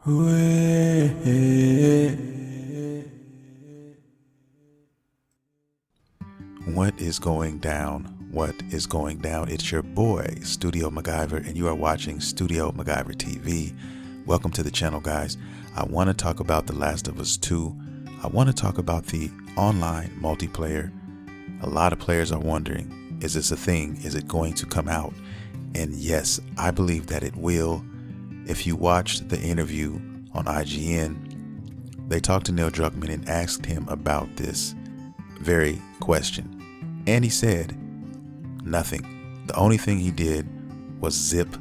What is going down? What is going down? It's your boy, StudioMguyvR, and you are watching StudioMguyvR TV. Welcome to the channel, guys. I want to talk about The Last of Us 2. I want to talk about the online multiplayer. A lot of players are wondering, is this a thing? Is it going to come out? And yes, I believe that it will. If you watched the interview on IGN, they talked to Neil Druckmann and asked him about this very question. And he said nothing. The only thing he did was zip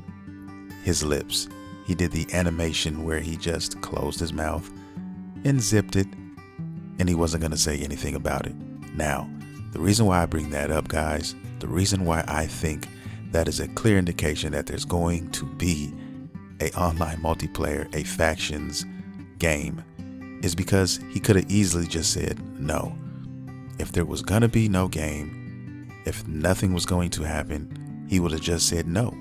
his lips. He did the animation where he just closed his mouth and zipped it, and he wasn't going to say anything about it. Now, the reason why I bring that up, guys, the reason why I think that is a clear indication that there's going to be a online multiplayer, a factions game, is because he could have easily just said no. If there was going to be no game, if nothing was going to happen, he would have just said no.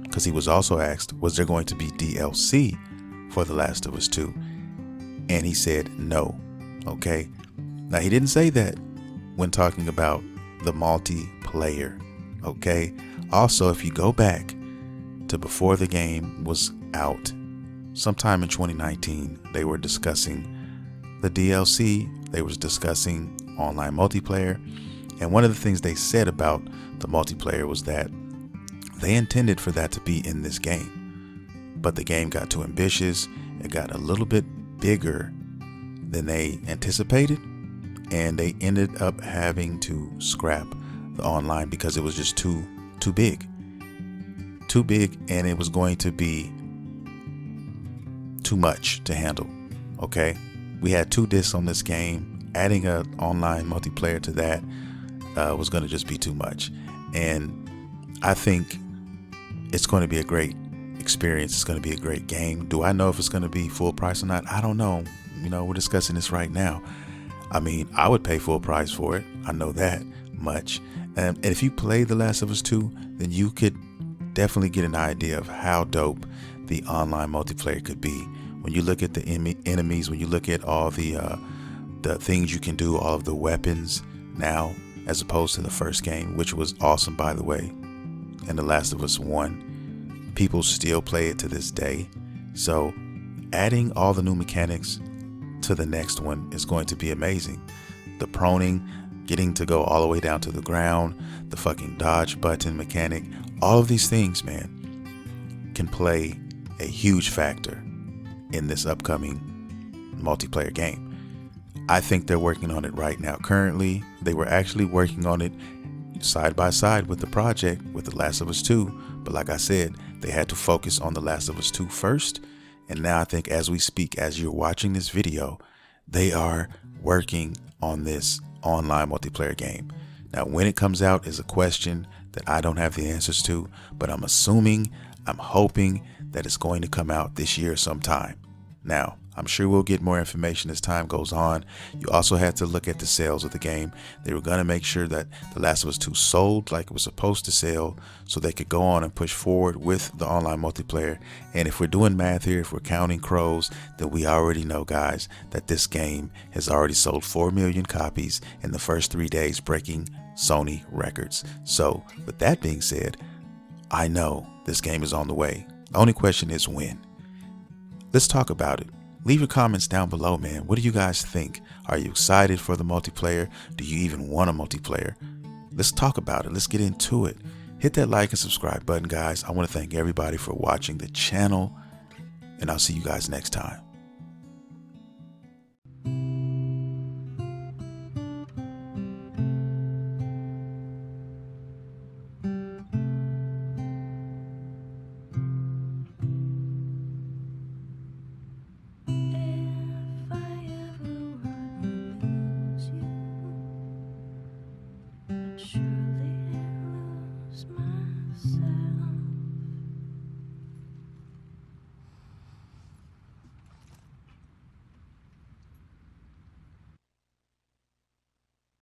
Because he was also asked, was there going to be DLC for The Last of Us 2? And he said no. Okay. Now, he didn't say that when talking about the multiplayer. Okay. Also, if you go back to before the game was out, sometime in 2019, they were discussing the DLC. They were discussing online multiplayer. And one of the things they said about the multiplayer was that they intended for that to be in this game. But the game got too ambitious. It got a little bit bigger than they anticipated. And they ended up having to scrap the online because it was just too big, and it was going to be too much to handle. Okay, we had 2 discs on this game. Adding an online multiplayer to that was going to just be too much, and I think it's going to be a great experience. It's going to be a great game. Do I know if it's going to be full price or not? I don't know. You know, we're discussing this right now. I mean, I would pay full price for it. I know that much. And if you play The Last of Us 2, then you could definitely get an idea of how dope the online multiplayer could be. When you look at the enemies, when you look at all the things you can do, all of the weapons now, as opposed to the first game, which was awesome, by the way. And The Last of Us 1, people still play it to this day. So adding all the new mechanics to the next one is going to be amazing. The proning, getting to go all the way down to the ground, the fucking dodge button mechanic, all of these things, man, can play a huge factor in this upcoming multiplayer game. I think they're working on it right now. Currently, they were actually working on it side by side with the project with The Last of Us 2. But like I said, they had to focus on The Last of Us 2 first. And now I think as we speak, as you're watching this video, they are working on this online multiplayer game. Now, when it comes out is a question that I don't have the answers to, but I'm assuming, I'm hoping that it's going to come out this year sometime. Now, I'm sure we'll get more information as time goes on. You also had to look at the sales of the game. They were going to make sure that The Last of Us 2 sold like it was supposed to sell so they could go on and push forward with the online multiplayer. And if we're doing math here, if we're counting crows, then we already know, guys, that this game has already sold 4 million copies in the first 3 days, breaking Sony records. So with that being said, I know this game is on the way. The only question is when. Let's talk about it. Leave your comments down below, man. What do you guys think? Are you excited for the multiplayer? Do you even want a multiplayer? Let's talk about it. Let's get into it. Hit that like and subscribe button, guys. I want to thank everybody for watching the channel, and I'll see you guys next time.